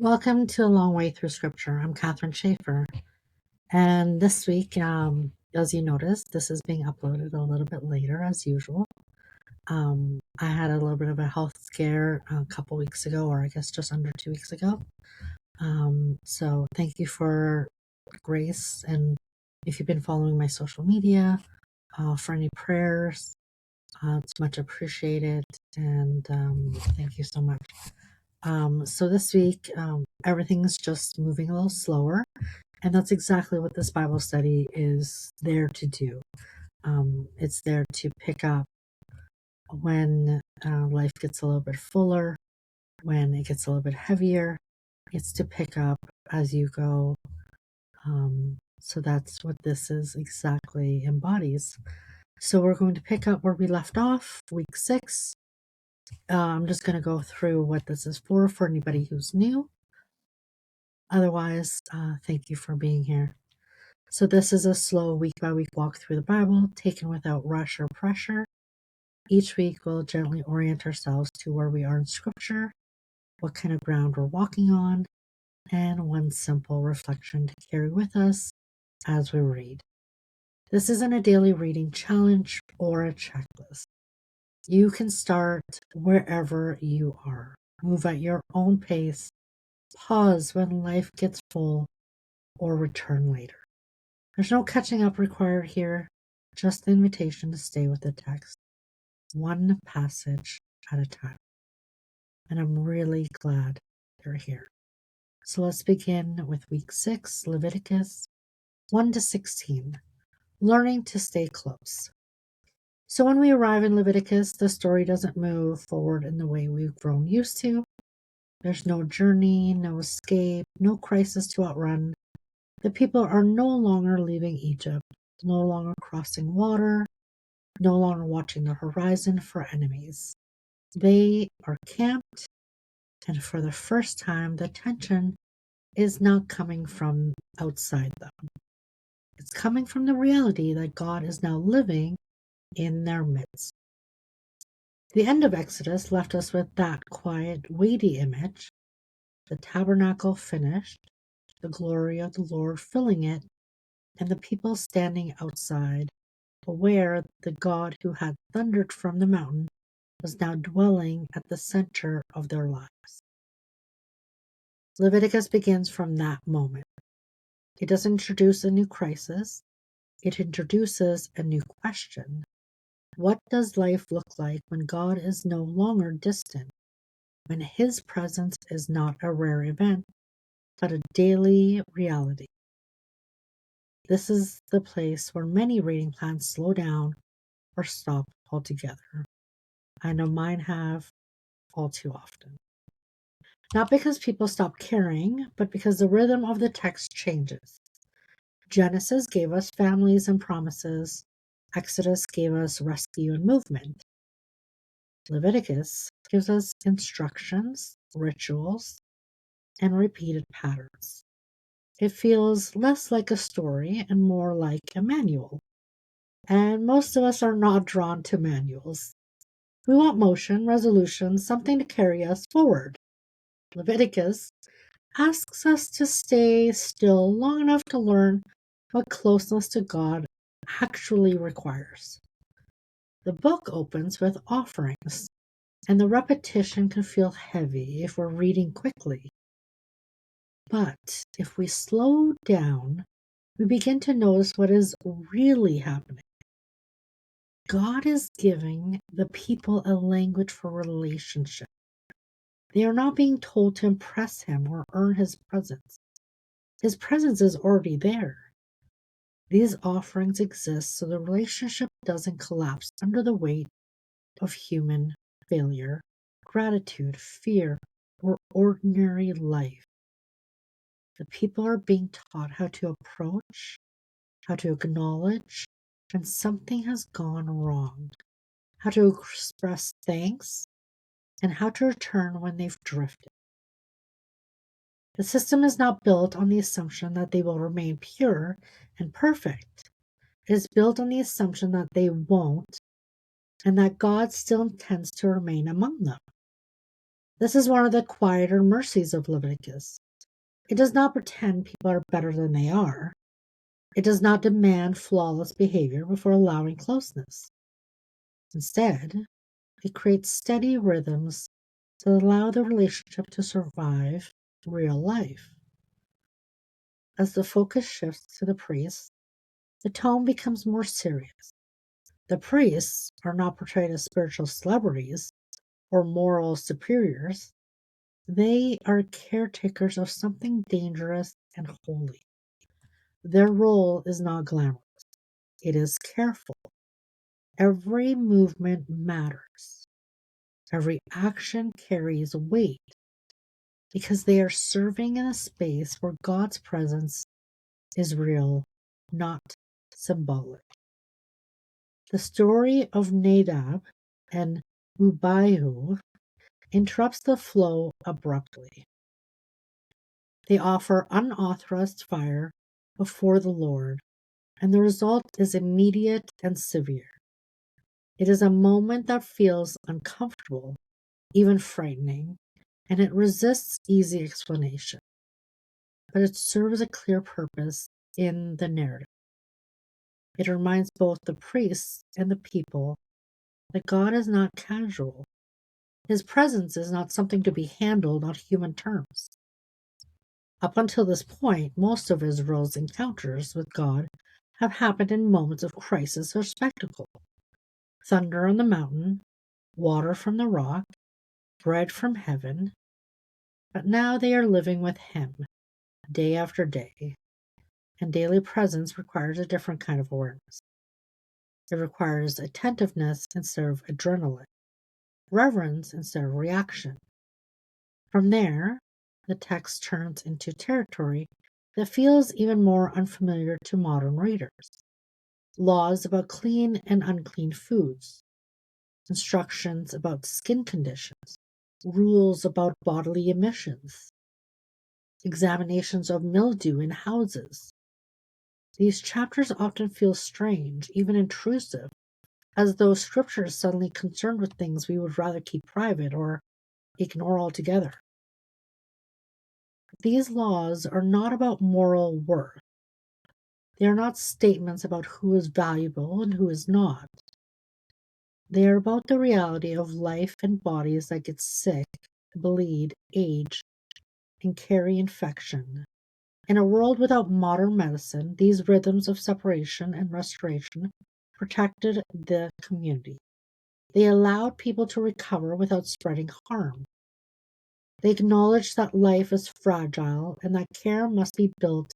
Welcome to A Long Way Through Scripture. I'm Catherine Schaefer. And this week, as you noticed, this is being uploaded a little bit later as usual. I had a little bit of a health scare a couple weeks ago, or I guess just under 2 weeks ago. So thank you for grace. And if you've been following my social media, for any prayers, it's much appreciated. And thank you so much. So this week, everything's just moving a little slower, and that's exactly what this Bible study is there to do. It's there to pick up when life gets a little bit fuller, when it gets a little bit heavier. It's to pick up as you go. So that's what this is exactly embodies. So we're going to pick up where we left off, week 6. I'm just going to go through what this is for anybody who's new. Otherwise, thank you for being here. So this is a slow week-by-week walk through the Bible, taken without rush or pressure. Each week we'll gently orient ourselves to where we are in Scripture, what kind of ground we're walking on, and one simple reflection to carry with us as we read. This isn't a daily reading challenge or a checklist. You can start wherever you are. Move at your own pace. Pause when life gets full, or return later. There's no catching up required here, just the invitation to stay with the text, one passage at a time. And I'm really glad you're here. So let's begin with week 6, Leviticus 1 to 16, learning to stay close. So when we arrive in Leviticus, the story doesn't move forward in the way we've grown used to. There's no journey, no escape, no crisis to outrun. The people are no longer leaving Egypt, no longer crossing water, no longer watching the horizon for enemies. They are camped, and for the first time, the tension is not coming from outside them. It's coming from the reality that God is now living in their midst. The end of Exodus left us with that quiet, weighty image, the tabernacle finished, the glory of the Lord filling it, and the people standing outside, aware the God who had thundered from the mountain was now dwelling at the center of their lives. Leviticus begins from that moment. It doesn't introduce a new crisis, it introduces a new question. What does life look like when God is no longer distant, when His presence is not a rare event, but a daily reality? This is the place where many reading plans slow down or stop altogether. I know mine have all too often. Not because people stop caring, but because the rhythm of the text changes. Genesis gave us families and promises. Exodus gave us rescue and movement. Leviticus gives us instructions, rituals, and repeated patterns. It feels less like a story and more like a manual. And most of us are not drawn to manuals. We want motion, resolution, something to carry us forward. Leviticus asks us to stay still long enough to learn what closeness to God actually requires. The book opens with offerings, and the repetition can feel heavy if we're reading quickly. But if we slow down, we begin to notice what is really happening. God is giving the people a language for relationship. They are not being told to impress Him or earn His presence. His presence is already there. These offerings exist so the relationship doesn't collapse under the weight of human failure, gratitude, fear, or ordinary life. The people are being taught how to approach, how to acknowledge when something has gone wrong, how to express thanks, and how to return when they've drifted. The system is not built on the assumption that they will remain pure and perfect. It is built on the assumption that they won't, and that God still intends to remain among them. This is one of the quieter mercies of Leviticus. It does not pretend people are better than they are. It does not demand flawless behavior before allowing closeness. Instead, it creates steady rhythms that allow the relationship to survive real life. As the focus shifts to the priest, the tone becomes more serious. The priests are not portrayed as spiritual celebrities or moral superiors. They are caretakers of something dangerous and holy. Their role is not glamorous, it is careful. Every movement matters. Every action carries weight because they are serving in a space where God's presence is real, not symbolic. The story of Nadab and Abihu interrupts the flow abruptly. They offer unauthorized fire before the Lord, and the result is immediate and severe. It is a moment that feels uncomfortable, even frightening, and it resists easy explanation. But it serves a clear purpose in the narrative. It reminds both the priests and the people that God is not casual. His presence is not something to be handled on human terms. Up until this point, most of Israel's encounters with God have happened in moments of crisis or spectacle. Thunder on the mountain, water from the rock, bread from heaven. But now they are living with Him, day after day, and daily presence requires a different kind of awareness. It requires attentiveness instead of adrenaline, reverence instead of reaction. From there, the text turns into territory that feels even more unfamiliar to modern readers. Laws about clean and unclean foods, instructions about skin conditions, rules about bodily emissions, examinations of mildew in houses. These chapters often feel strange, even intrusive, as though Scripture is suddenly concerned with things we would rather keep private or ignore altogether. These laws are not about moral worth. They are not statements about who is valuable and who is not. They are about the reality of life and bodies that get sick, bleed, age, and carry infection. In a world without modern medicine, these rhythms of separation and restoration protected the community. They allowed people to recover without spreading harm. They acknowledged that life is fragile and that care must be built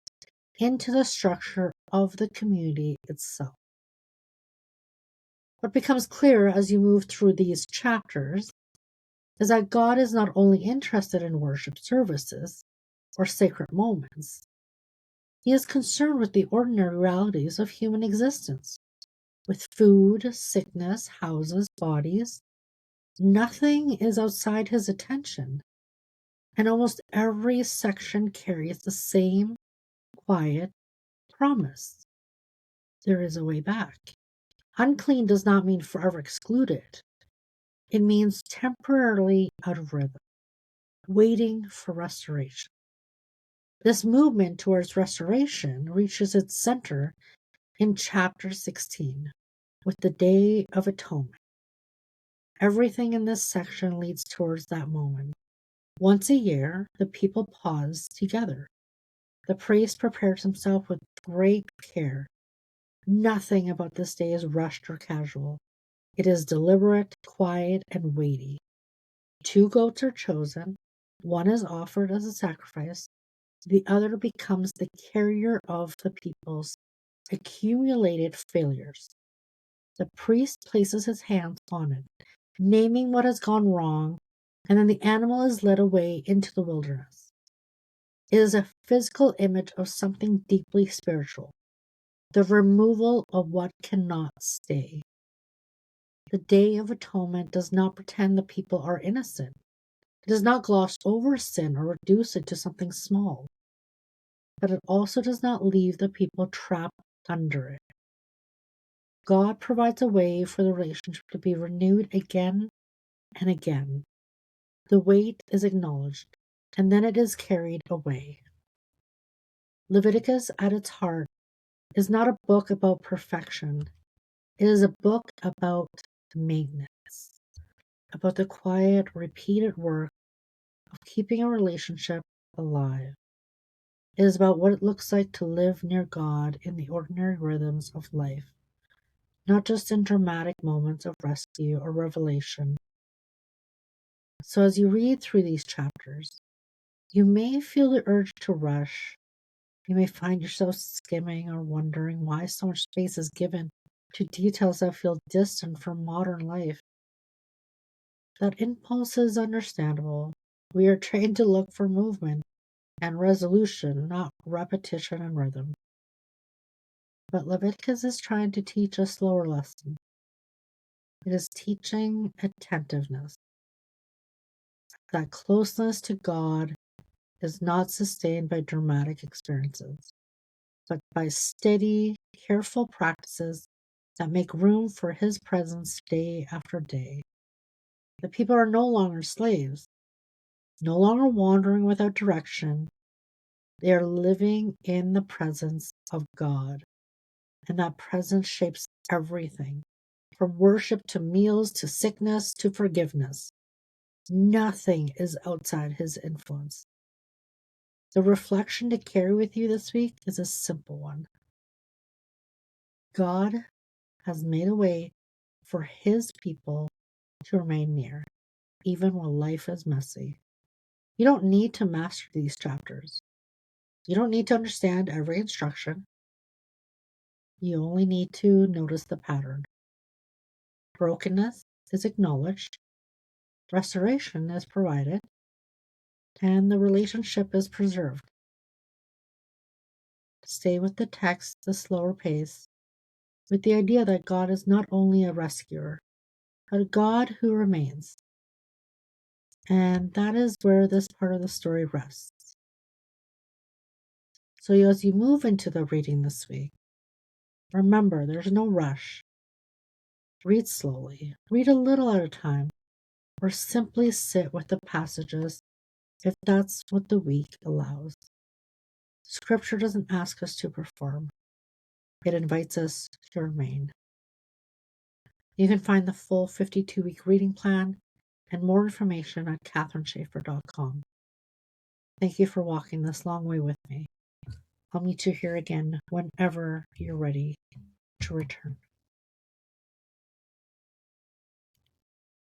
into the structure of the community itself. What becomes clear as you move through these chapters is that God is not only interested in worship services or sacred moments, He is concerned with the ordinary realities of human existence, with food, sickness, houses, bodies. Nothing is outside His attention, and almost every section carries the same quiet promise. There is a way back. Unclean does not mean forever excluded. It means temporarily out of rhythm, waiting for restoration. This movement towards restoration reaches its center in chapter 16 with the Day of Atonement. Everything in this section leads towards that moment. Once a year, the people pause together. The priest prepares himself with great care. Nothing about this day is rushed or casual. It is deliberate, quiet, and weighty. 2 goats are chosen. One is offered as a sacrifice. The other becomes the carrier of the people's accumulated failures. The priest places his hands on it, naming what has gone wrong, and then the animal is led away into the wilderness. It is a physical image of something deeply spiritual, the removal of what cannot stay. The Day of Atonement does not pretend the people are innocent. It does not gloss over sin or reduce it to something small, but it also does not leave the people trapped under it. God provides a way for the relationship to be renewed again and again. The weight is acknowledged, and then it is carried away. Leviticus, at its heart, is not a book about perfection. It is a book about maintenance, about the quiet, repeated work of keeping a relationship alive. It is about what it looks like to live near God in the ordinary rhythms of life, not just in dramatic moments of rescue or revelation. So as you read through these chapters, you may feel the urge to rush. You may find yourself skimming or wondering why so much space is given to details that feel distant from modern life. That impulse is understandable. We are trained to look for movement and resolution, not repetition and rhythm. But Leviticus is trying to teach a slower lesson. It is teaching attentiveness. That closeness to God is not sustained by dramatic experiences, but by steady, careful practices that make room for His presence day after day. The people are no longer slaves, no longer wandering without direction. They are living in the presence of God, and that presence shapes everything, from worship to meals to sickness to forgiveness. Nothing is outside His influence. The reflection to carry with you this week is a simple one. God has made a way for His people to remain near, even while life is messy. You don't need to master these chapters. You don't need to understand every instruction. You only need to notice the pattern. Brokenness is acknowledged, restoration is provided, and the relationship is preserved. Stay with the text, the slower pace, with the idea that God is not only a rescuer, but a God who remains. And that is where this part of the story rests. So as you move into the reading this week, remember there's no rush. Read slowly, read a little at a time, or simply sit with the passages if that's what the week allows. Scripture doesn't ask us to perform, it invites us to remain. You can find the full 52-week reading plan and more information at katherineschaefer.com. Thank you for walking this long way with me. I'll meet you here again whenever you're ready to return.